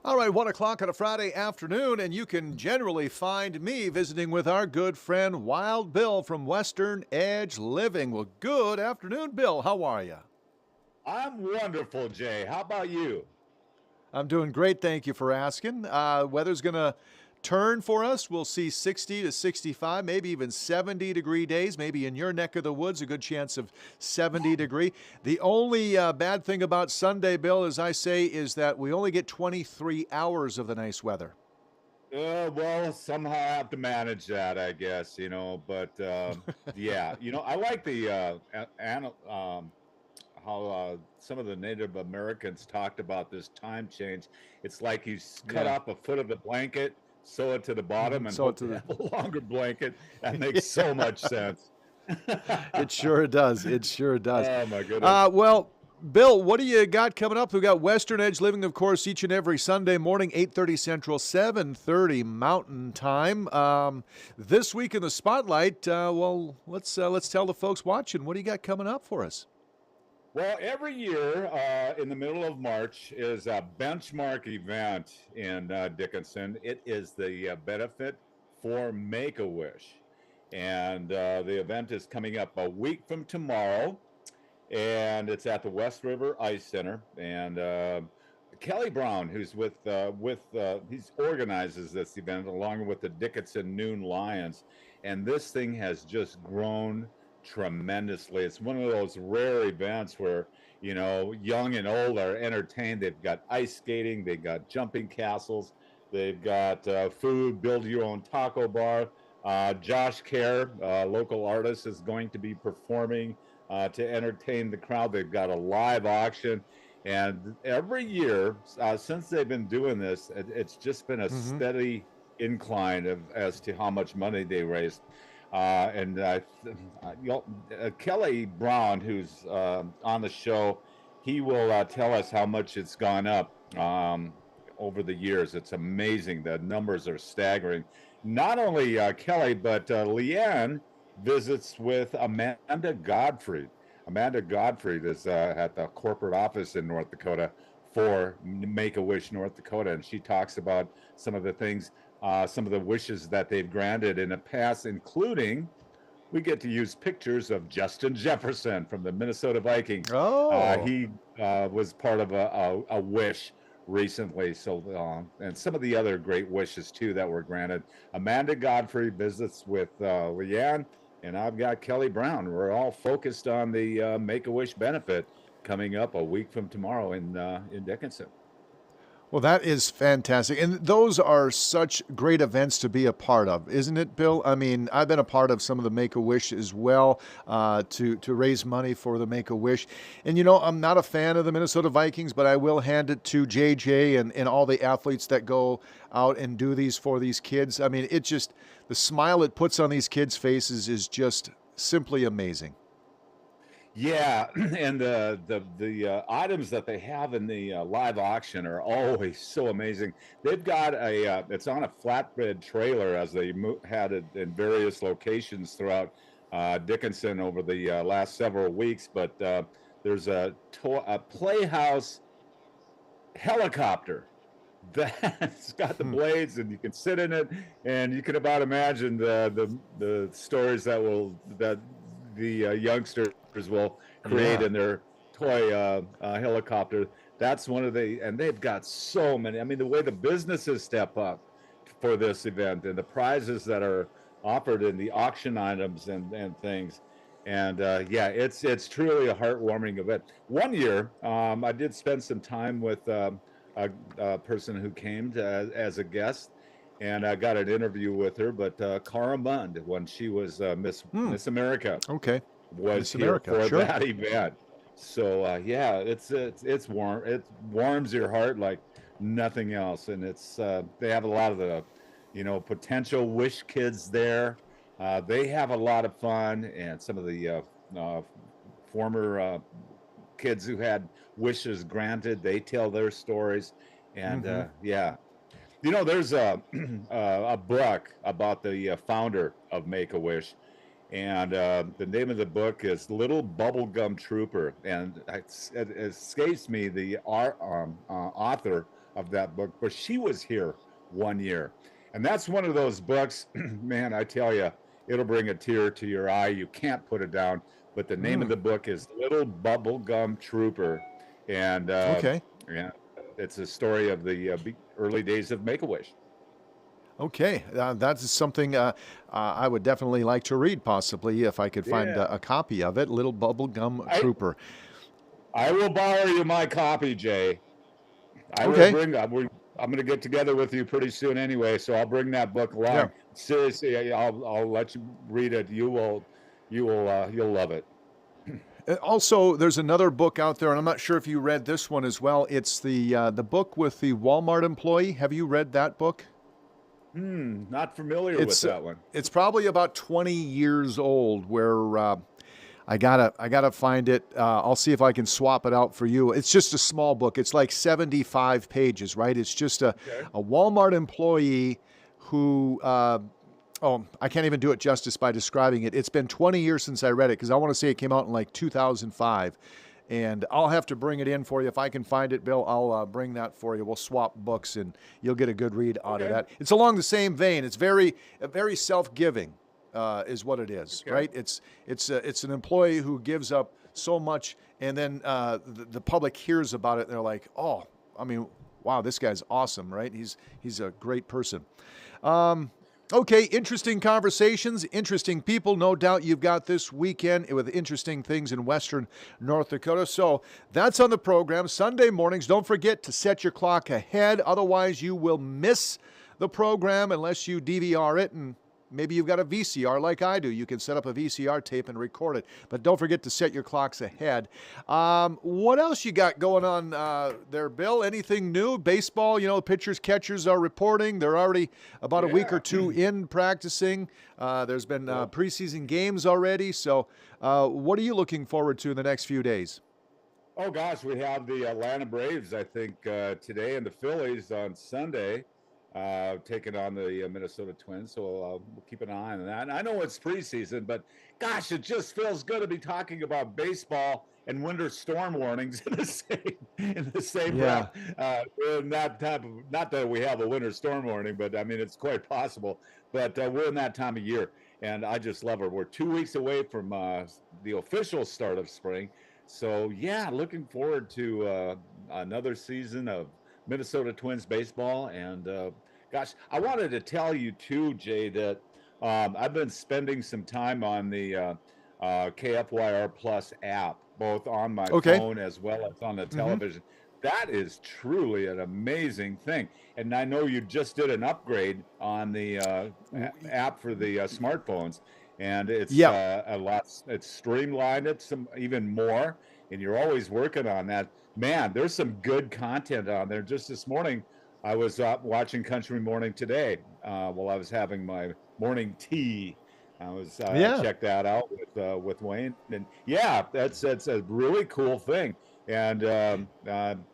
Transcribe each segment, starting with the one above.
All right, 1 o'clock on a Friday afternoon, and you can generally find me visiting with our good friend Wild Bill from Western Edge Living. Well, good afternoon, Bill. How are you? I'm wonderful, Jay. How about you? I'm doing great. Thank you for asking. Weather's going to turn for us. We'll see 60 to 65, maybe even 70-degree days. Maybe in your neck of the woods, a good chance of 70 degree. The only bad thing about Sunday, Bill, as I say, is that we only get 23 hours of the nice weather. Well, somehow I have to manage that, I guess, but yeah, I like the how some of the Native Americans talked about this time change. It's like you cut Yeah. off a foot of the blanket, sew it to the bottom, and So hope to to the have a longer blanket. That makes yeah. so much sense. It sure does. It sure does. Oh my goodness. Well, Bill, what do you got coming up? We've got Western Edge Living, of course, each and every Sunday morning, 8:30 Central, 7:30 Mountain Time. This week in the spotlight, well, let's tell the folks watching. What do you got coming up for us? Well, every year in the middle of March is a benchmark event in Dickinson. It is the benefit for Make a Wish. And the event is coming up a week from tomorrow, and it's at the West River Ice Center. And Kelly Brown, who's he organizes this event along with the Dickinson Noon Lions, and this thing has just grown tremendously. It's one of those rare events where young and old are entertained. They've got ice skating, they've got jumping castles, they've got food, build your own taco bar. Josh Kerr, local artist, is going to be performing to entertain the crowd. They've got a live auction. And every year since they've been doing this, it's just been a Mm-hmm. steady incline as to how much money they raised. And Kelly Brown, who's on the show, he will tell us how much it's gone up over the years. It's amazing. The numbers are staggering. Not only Kelly, but Leanne visits with Amanda Godfrey. Amanda Godfrey is at the corporate office in North Dakota for Make a Wish North Dakota, and she talks about some of the things, some of the wishes that they've granted in the past, including we get to use pictures of Justin Jefferson from the Minnesota Vikings. Oh. He was part of a wish recently. So, and some of the other great wishes too that were granted. Amanda Godfrey visits with Leanne, and I've got Kelly Brown. We're all focused on the Make a Wish benefit coming up a week from tomorrow in Dickinson. Well, that is fantastic. And those are such great events to be a part of, isn't it, Bill? I mean, I've been a part of some of the Make a Wish as well to raise money for the Make a Wish. And, I'm not a fan of the Minnesota Vikings, but I will hand it to JJ and all the athletes that go out and do these for these kids. I mean, the smile it puts on these kids' faces is just simply amazing. Yeah, and the items that they have in the live auction are always so amazing. They've got it's on a flatbed trailer as they had it in various locations throughout Dickinson over the last several weeks. But there's a Playhouse helicopter that's got the Hmm. blades, and you can sit in it, and you can about imagine the stories that the youngsters will create Yeah. in their toy helicopter. That's one of and they've got so many. I mean, the way the businesses step up for this event and the prizes that are offered in the auction items and things. And yeah, it's truly a heartwarming event. One year, I did spend some time with a person who came as a guest, and I got an interview with her. But Cara Mund, when she was Hmm. Miss America, Okay. was Miss here America, for sure. that event. So yeah, it's warm. It warms your heart like nothing else, and it's they have a lot of the potential wish kids there. They have a lot of fun, and some of the former kids who had wishes granted, they tell their stories, and Mm-hmm. yeah, there's a a book about the founder of Make a Wish, and the name of the book is Little Bubblegum Trooper, and it escapes me the author of that book, but she was here one year. And that's one of those books, man, I tell you, it'll bring a tear to your eye. You can't put it down. But the name of the book is Little Bubblegum Trooper. And Okay. yeah, it's a story of the early days of Make-A-Wish. Okay, that's something I would definitely like to read, possibly if I could find Yeah. a copy of it. Little Bubblegum I, Trooper. I will borrow you my copy, Jay. I will Okay. bring. I'm going to get together with you pretty soon anyway, so I'll bring that book along. Yeah. Seriously, I'll let you read it. You'll love it. Also, there's another book out there, and I'm not sure if you read this one as well. It's the book with the Walmart employee. Have you read that book? Not familiar with It's that one. it's probably about 20 years old. Where I gotta find it. I'll see if I can swap it out for you. It's just a small book. It's like 75 pages, right? It's just Okay. a Walmart employee who. Oh, I can't even do it justice by describing it. It's been 20 years since I read it because I want to say it came out in like 2005. And I'll have to bring it in for you. If I can find it, Bill, I'll bring that for you. We'll swap books and you'll get a good read out of Okay. that. It's along the same vein. It's very self-giving, is what it is, Okay. right? It's an employee who gives up so much, and then the public hears about it, and they're like, oh, I mean, wow, this guy's awesome, right? He's a great person. Okay, interesting conversations, interesting people. No doubt you've got this weekend with interesting things in Western North Dakota. So that's on the program Sunday mornings. Don't forget to set your clock ahead. Otherwise, you will miss the program unless you DVR it, and maybe you've got a VCR like I do. You can set up a VCR tape and record it. But don't forget to set your clocks ahead. What else you got going on there, Bill? Anything new? Baseball, pitchers, catchers are reporting. They're already about a week or two in practicing. There's been preseason games already. So what are you looking forward to in the next few days? Oh gosh, we have the Atlanta Braves, I think, today, and the Phillies on Sunday, taking on the Minnesota Twins. So we'll keep an eye on that. And I know it's preseason, but gosh, it just feels good to be talking about baseball and winter storm warnings in the same Yeah. breath. In that type of, not that we have a winter storm warning, but I mean it's quite possible. But we're in that time of year, and I just love it. We're 2 weeks away from the official start of spring. So yeah, looking forward to another season of Minnesota Twins baseball. And gosh, I wanted to tell you too, Jay, that I've been spending some time on the KFYR Plus app, both on my Okay. phone as well as on the television. That is truly an amazing thing. And I know you just did an upgrade on the app for the smartphones, and it's a lot. It's streamlined it some even more, and you're always working on that. Man, there's some good content on there. Just this morning, I was watching Country Morning Today while I was having my morning tea. I was checked that out with Wayne, and yeah, that's a really cool thing. And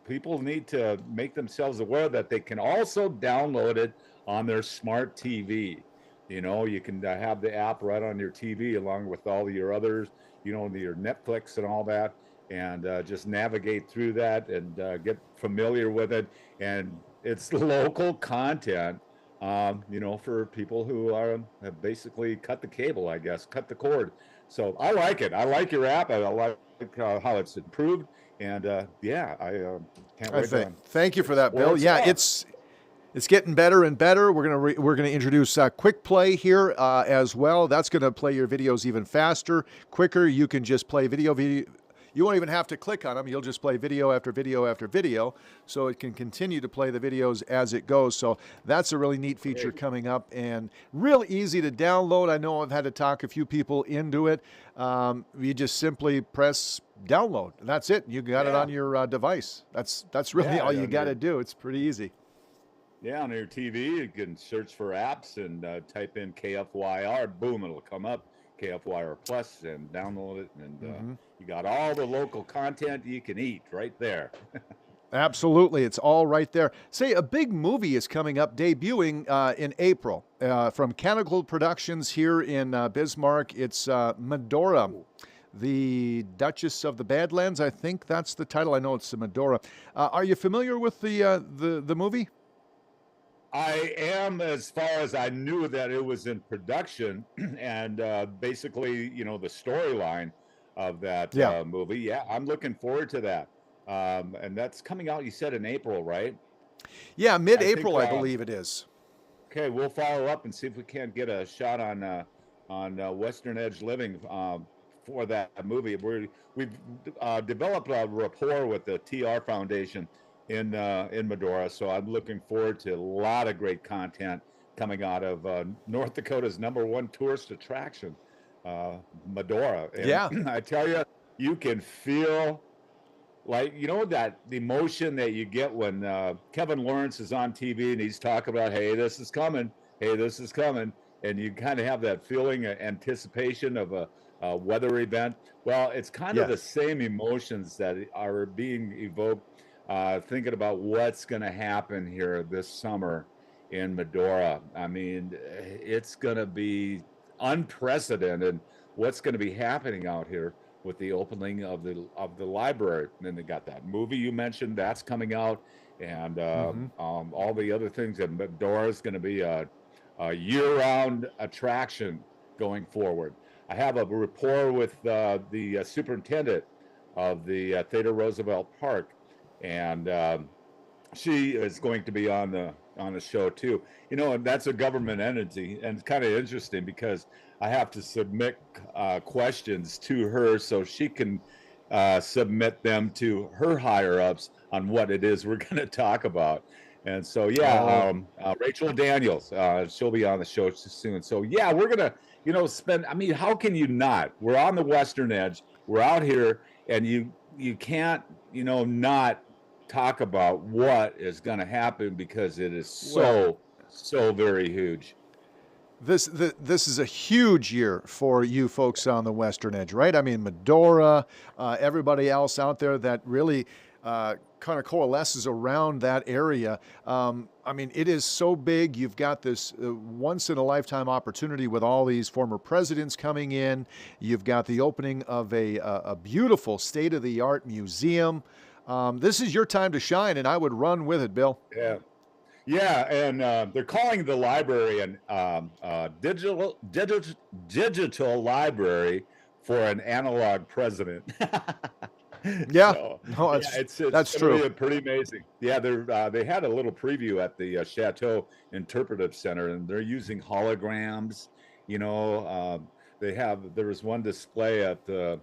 people need to make themselves aware that they can also download it on their smart TV. You can have the app right on your TV along with all your others, your Netflix and all that, and just navigate through that and get familiar with it. And it's local content, for people who have basically cut the cable, I guess, cut the cord. So I like it. I like your app. I like how it's improved. And I can't wait to Thank you for that, Bill. Sports Yeah, Talk. it's getting better and better. We're gonna introduce Quick Play here as well. That's gonna play your videos even faster, quicker. You can just play video. You won't even have to click on them. You'll just play video after video after video, so it can continue to play the videos as it goes. So that's a really neat feature coming up, and real easy to download. I know I've had to talk a few people into it. You just simply press download, and that's it. You got it on your device. That's really all you got to do. It's pretty easy. Yeah, on your TV, you can search for apps and type in KFYR. Boom, it'll come up, KFYR Plus, and download it. And you got all the local content you can eat right there. Absolutely. It's all right there. Say, a big movie is coming up, debuting in April from Canticle Productions here in Bismarck. It's Medora. The Duchess of the Badlands. I think that's the title. I know it's Medora. Are you familiar with the movie? I am, as far as I knew that it was in production, and basically, the storyline of that Yeah. movie. Yeah, I'm looking forward to that. And that's coming out, you said, in April, right? Yeah, I think. mid-April, I believe it is. Okay, we'll follow up and see if we can't get a shot on Western Edge Living for that movie. We've developed a rapport with the TR Foundation in Medora, so I'm looking forward to a lot of great content coming out of North Dakota's #1 tourist attraction, Medora. And Yeah. I tell you, you can feel like that the emotion that you get when Kevin Lawrence is on TV and he's talking about, hey, this is coming, hey, this is coming, and you kind of have that feeling, anticipation of a weather event. Well, it's kind of Yeah. the same emotions that are being evoked, thinking about what's going to happen here this summer in Medora. I mean, it's going to be unprecedented what's going to be happening out here with the opening of the library. And then they got that movie you mentioned that's coming out, and Hmm. all the other things. And Medora is going to be a year-round attraction going forward. I have a rapport with the superintendent of the Theodore Roosevelt Park, and she is going to be on the show too. And that's a government entity, and it's kind of interesting because I have to submit questions to her so she can submit them to her higher ups on what it is we're going to talk about. And so, yeah, Oh, Rachel Daniels, she'll be on the show soon. So, yeah, we're gonna, spend. I mean, how can you not? We're on the Western Edge. We're out here, and you can't, not talk about what is going to happen because it is well, so very huge. this is a huge year for you folks on the Western Edge, right? I mean, Medora, everybody else out there that really kind of coalesces around that area. I mean, it is so big. You've got this once in a lifetime opportunity with all these former presidents coming in. You've got the opening of a beautiful state of the art museum. This is your time to shine, and I would run with it, Bill. Yeah. Yeah, and they're calling the library an digital library for an analog president. Yeah, So no, yeah, it's that's going to true. be a pretty amazing. Yeah, they had a little preview at the Chateau Interpretive Center, and they're using holograms. You know, there was one display at the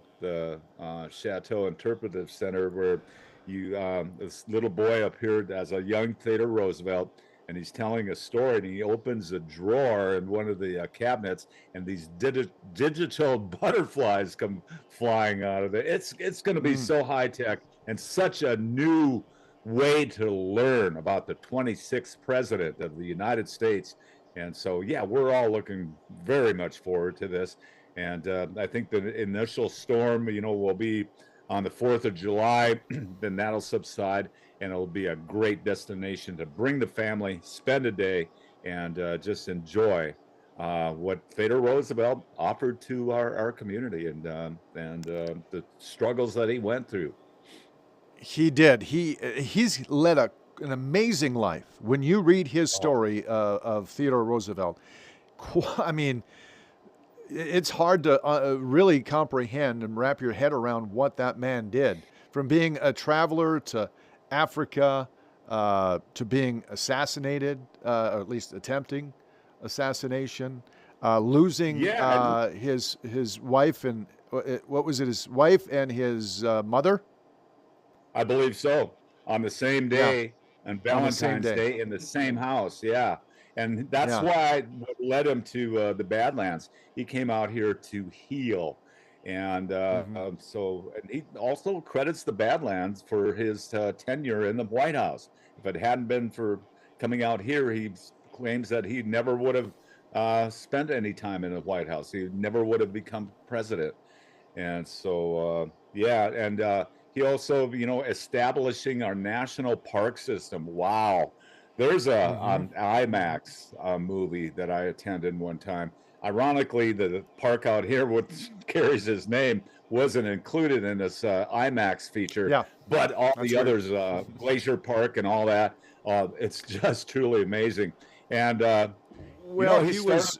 Chateau Interpretive Center where this little boy appeared as a young Theodore Roosevelt, and he's telling a story, and he opens a drawer in one of the cabinets, and these digital butterflies come flying out of it. It's going to be Mm. so high tech and such a new way to learn about the 26th president of the United States. And so, yeah, we're all looking very much forward to this. And I think the initial storm, will be on the 4th of July. Then that'll subside, and it'll be a great destination to bring the family, spend a day, and just enjoy what Theodore Roosevelt offered to our community, and the struggles that he went through. He did. He's led an amazing life. When you read his Oh, story of Theodore Roosevelt, I mean, it's hard to really comprehend and wrap your head around what that man did. From being a traveler to Africa, to being assassinated, or at least attempting assassination, losing yeah, his wife and what was it? His wife and his mother. I believe so. On the same Yeah, day, on on the same Valentine's day. Day, in the same house. Yeah, and that's Yeah. why what led him to the Badlands. He came out here to heal, and Hmm. and he also credits the Badlands for his tenure in the White House. If it hadn't been for coming out here, he claims that he never would have spent any time in the White House. He never would have become president. And so, yeah, and he also, establishing our national park system. Wow. There's a Hmm. IMAX movie that I attended one time. Ironically, the park out here, which carries his name, wasn't included in this IMAX feature, Yeah, but all that's the right. others, Glacier Park and all that, it's just truly amazing. And Well, he he started. was.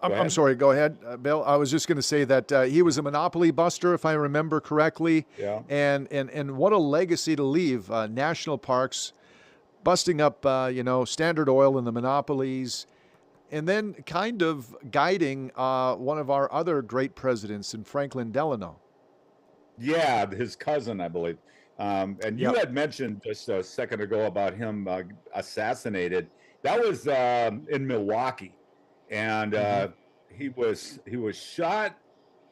Go I'm ahead. sorry. Go ahead, Bill. I was just going to say that he was a monopoly buster, if I remember correctly, Yeah. and what a legacy to leave. National parks busting up, Standard Oil and the monopolies, and then kind of guiding one of our other great presidents in Franklin Delano. Yeah, his cousin, I believe. And you Yep. had mentioned just a second ago about him assassinated. That was in Milwaukee, and Hmm. he was shot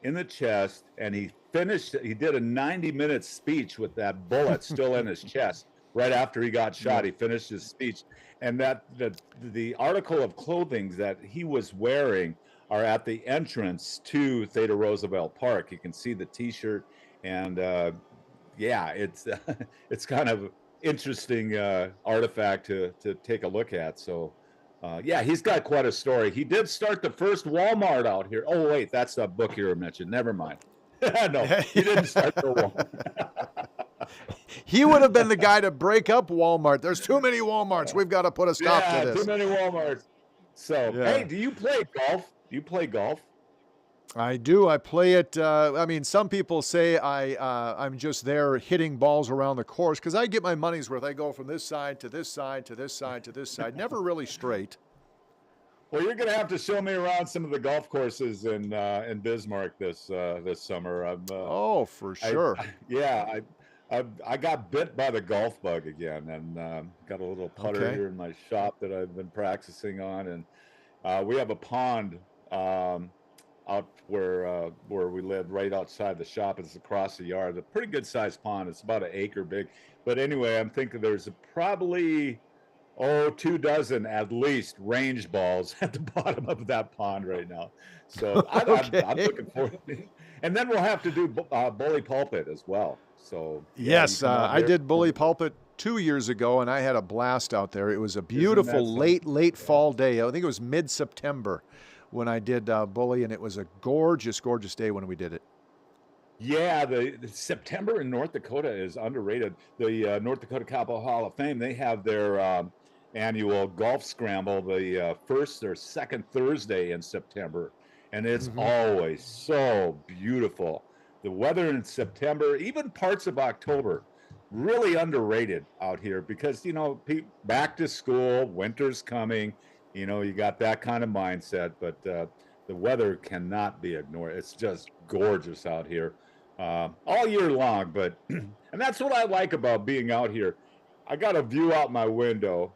in the chest, and he finished. He did a 90-minute speech with that bullet still in his chest. Right after he got shot, Yep. he finished his speech, and that the article of clothing that he was wearing are at the entrance to Theodore Roosevelt Park. You can see the T-shirt, and yeah, it's it's kind of interesting artifact to take a look at. So yeah, he's got quite a story. He did start the first Walmart out here. Oh wait, that's the book you were mentioned. Never mind. No, he didn't start the Walmart. He would have been the guy to break up Walmart. There's too many Walmarts. We've got to put a stop to Yeah, too this. many Walmarts. So hey, Yeah. do you play golf? Do you play golf? I do. I play it. I mean, some people say I'm just there hitting balls around the course because I get my money's worth. I go from this side to this side to this side to this side, never really straight. Well, you're going to have to show me around some of the golf courses in Bismarck this summer. Oh, for sure. Yeah, I got bit by the golf bug again, and got a little putter Okay. here in my shop that I've been practicing on, and we have a pond out where we live, right outside the shop. It's across the yard. A pretty good sized pond. It's about an acre big. But anyway, I'm thinking there's probably 2 dozen at least range balls at the bottom of that pond right now. So I'm Okay. looking forward to it. And then we'll have to do bully pulpit as well. So yeah, you Yes, come out I here. did Bully Pulpit 2 years ago, and I had a blast out there. It was a Isn't that beautiful something? late Yeah. fall day. I think it was mid-September when I did Bully, and it was a gorgeous day when we did it. Yeah, the September in North Dakota is underrated. The North Dakota Cowboy Hall of Fame, they have their annual golf scramble the first or second Thursday in September, and it's Hmm. always so beautiful. The weather in September, even parts of October, really underrated out here because back to school, winter's coming. You got that kind of mindset, but the weather cannot be ignored. It's just gorgeous out here all year long. But and that's what I like about being out here. I got a view out my window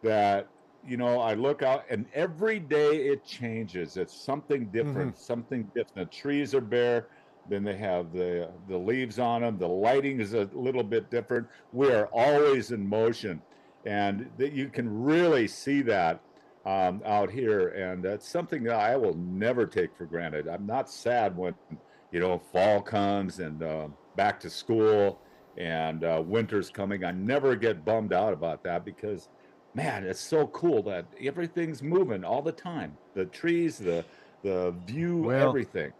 that I look out, and every day it changes. It's something Hmm. different, something different. The trees are bare, then they have the leaves on them. The lighting is a little bit different. We are always in motion, and that you can really see that out here, and that's something that I will never take for granted. I'm not sad when fall comes and back to school and winter's coming. I never get bummed out about that because, man, it's so cool that everything's moving all the time. The trees, the view, Well, everything.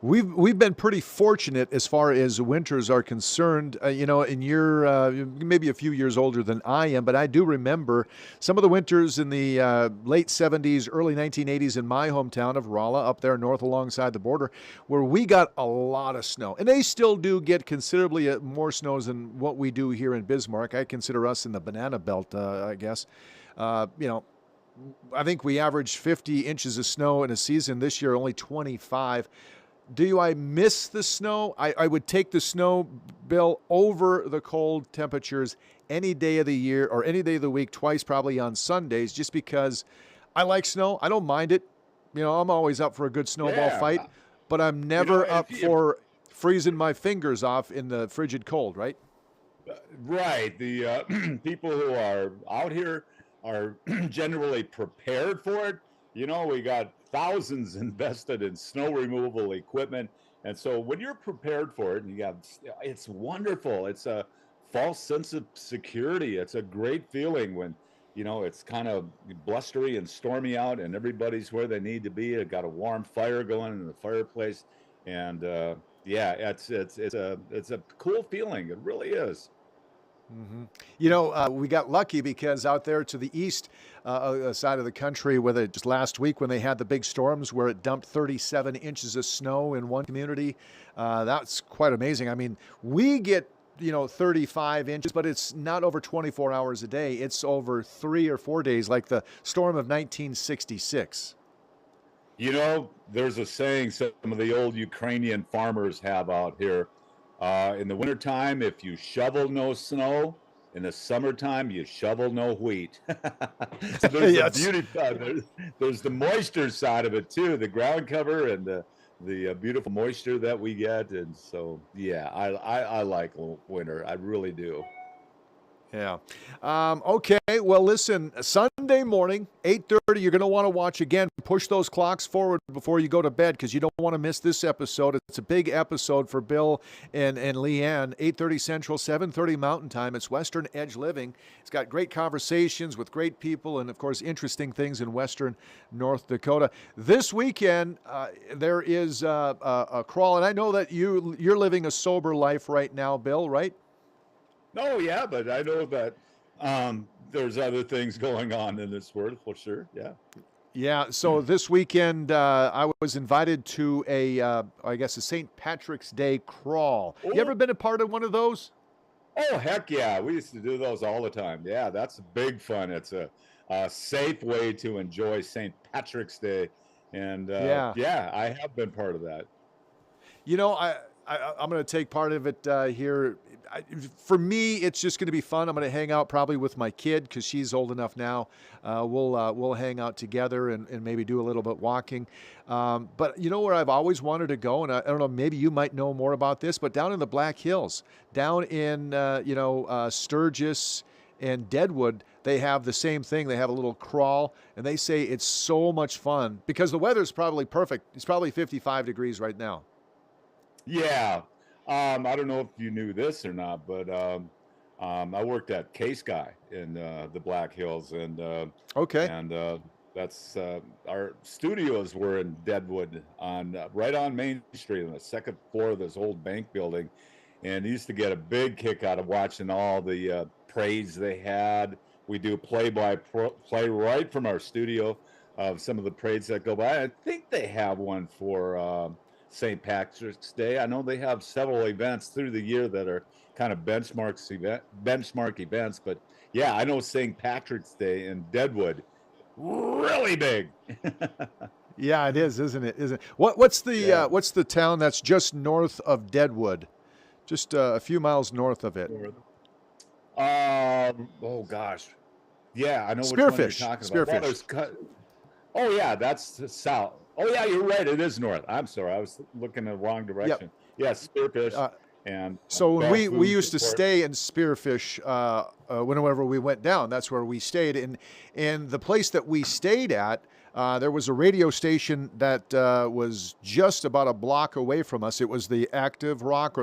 we've been pretty fortunate as far as winters are concerned. And you're maybe a few years older than I am, but I do remember some of the winters in the late '70s, early 1980s in my hometown of Rolla, up there north alongside the border, where we got a lot of snow, and they still do get considerably more snows than what we do here in Bismarck. I consider us in the banana belt, I guess. Uh, you know. I think we averaged 50 inches of snow in a season. This year, only 25. Do I miss the snow? I would take the snow, Bill, over the cold temperatures any day of the year or any day of the week, twice probably on Sundays, just because I like snow. I don't mind it. I'm always up for a good snowball Yeah, fight, but I'm never if up for freezing my fingers off in the frigid cold, right? right, the people who are out here are generally prepared for it. We got thousands invested in snow removal equipment, and so when you're prepared for it, and it's wonderful. It's a false sense of security. It's a great feeling when it's kind of blustery and stormy out, and everybody's where they need to be. I got a warm fire going in the fireplace, and yeah, it's a cool feeling. It really is. We got lucky because out there to the east side of the country, whether just last week when they had the big storms where it dumped 37 inches of snow in one community, that's quite amazing. I mean, we get 35 inches, but it's not over 24 hours a day. It's over 3 or 4 days, like the storm of 1966. There's a saying some of the old Ukrainian farmers have out here. In the wintertime, if you shovel no snow, in the summertime, you shovel no wheat. So there's the Yes. beauty, there's the moisture side of it too, the ground cover and the beautiful moisture that we get. And so, yeah, I like winter. I really do. Yeah. Okay. Well, listen, Sunday morning, 8:30, you're going to want to watch again. Push those clocks forward before you go to bed because you don't want to miss this episode. It's a big episode for Bill and Leanne. 8:30 Central, 7:30 Mountain Time. It's Western Edge Living. It's got great conversations with great people and, of course, interesting things in Western North Dakota. This weekend, there is a crawl, and I know that you're living a sober life right now, Bill, right? No, yeah, but I know that there's other things going on in this world for sure. Yeah. Yeah, so this weekend I was invited to I guess, a St. Patrick's Day crawl. You ever Oh, been a part of one of those? oh, heck yeah. We used to do those all the time. Yeah, that's big fun. It's a safe way to enjoy St. Patrick's Day. And Yeah. yeah, I have been part of that. You know, I'm going to take part of it here. For me, it's just going to be fun. I'm going to hang out probably with my kid because she's old enough now. We'll hang out together and maybe do a little bit walking. But you know where I've always wanted to go, and I don't know, maybe you might know more about this, but down in the Black Hills, down in Sturgis and Deadwood, they have the same thing. They have a little crawl, and they say it's so much fun because the weather's probably perfect. It's probably 55 degrees right now. Yeah. I don't know if you knew this or not, but I worked at K-Sky in the Black Hills, and Okay. and that's our studios were in Deadwood on right on Main Street on the second floor of this old bank building, and used to get a big kick out of watching all the parades they had. We do play right from our studio of some of the parades that go by. I think they have one for St. Patrick's Day. I know they have several events through the year that are kind of benchmark events, but yeah, I know St. Patrick's Day in Deadwood really big. Yeah, it is, isn't it? Isn't it? What's Yeah. what's the town that's just north of Deadwood, just a few miles north of it? Oh gosh. Yeah, I know which one you're Spearfish. talking about. Well, Spearfish. oh yeah, that's the south. Oh yeah, you're right. It is north. I'm sorry, I was looking in the wrong Yep. direction. Yeah, Spearfish Uh, and so when Bell we Foods, used of to course. stay in Spearfish, whenever we went down, that's where we stayed. And the place that we stayed at, there was a radio station that was just about a block away from us. It was the Active Rock,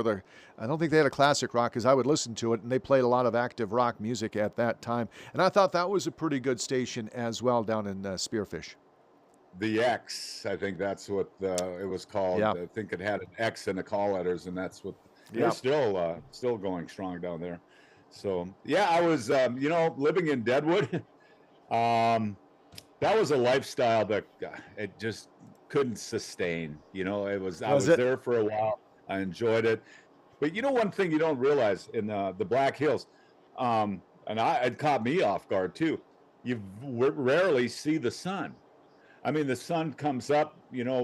I don't think they had a classic rock because I would listen to it, and they played a lot of active rock music at that time. And I thought that was a pretty good station as well down in Spearfish. The X, I think that's what it was called. Yeah, I think it had an X in the call letters, and that's what they're yeah. still going strong down there. So yeah, I was living in Deadwood. um, that was a lifestyle that it just couldn't sustain. I Was was it? there for a while. I enjoyed it, but one thing you don't realize in the Black Hills, and it caught me off guard too. You rarely see the sun. I mean, the sun comes up,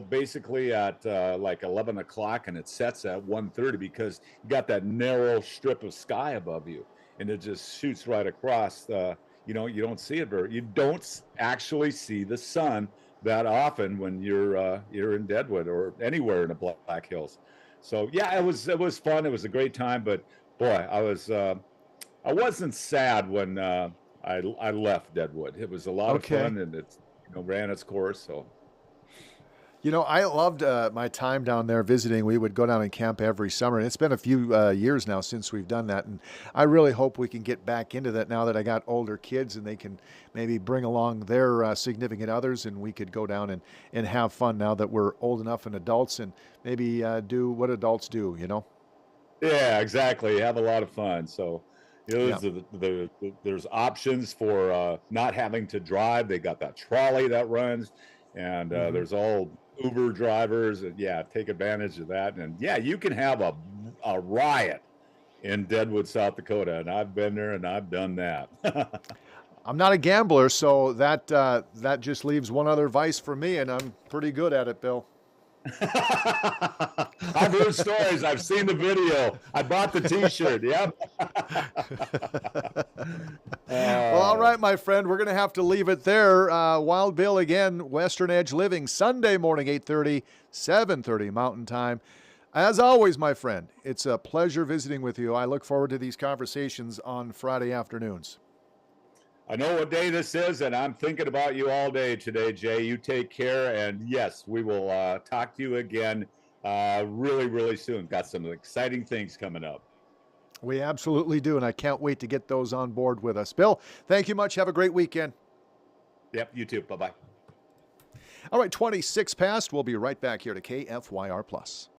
basically at like 11 o'clock, and it sets at 1:30 because you got that narrow strip of sky above you, and it just shoots right across. You don't see it very. You don't actually see the sun that often when you're in Deadwood or anywhere in the Black Hills. So yeah, it was fun. It was a great time, but boy, I wasn't sad when I left Deadwood. It was a lot of Okay. fun, and it's ran its course. So You know, I loved my time down there visiting. We would go down and camp every summer, and it's been a few years now since we've done that. And I really hope we can get back into that now that I got older kids, and they can maybe bring along their significant others, and we could go down and have fun now that we're old enough and adults, and maybe do what adults do. You know? Yeah, exactly. Have a lot of fun. So, Yeah. there's options for not having to drive. They got that trolley that runs, and Hmm. there's all Uber drivers. And yeah, take advantage of that. And yeah, you can have a riot in Deadwood, South Dakota, and I've been there and I've done that. I'm not a gambler, so that just leaves one other vice for me, and I'm pretty good at it, Bill. I've heard stories. I've seen the video. I bought the T-shirt. Yep. Well, all Uh, right, my friend, we're going to have to leave it there. Wild Bill again, Western Edge Living, Sunday morning, 8:30, 7:30 Mountain Time. As always, my friend, it's a pleasure visiting with you. I look forward to these conversations on Friday afternoons. I know what day this is, and I'm thinking about you all day today, Jay. You take care, and yes, we will talk to you again really, really soon. Got some exciting things coming up. We absolutely do, and I can't wait to get those on board with us. Bill, thank you much. Have a great weekend. Yep, you too. Bye bye. All right, 26 past. We'll be right back here to KFYR Plus.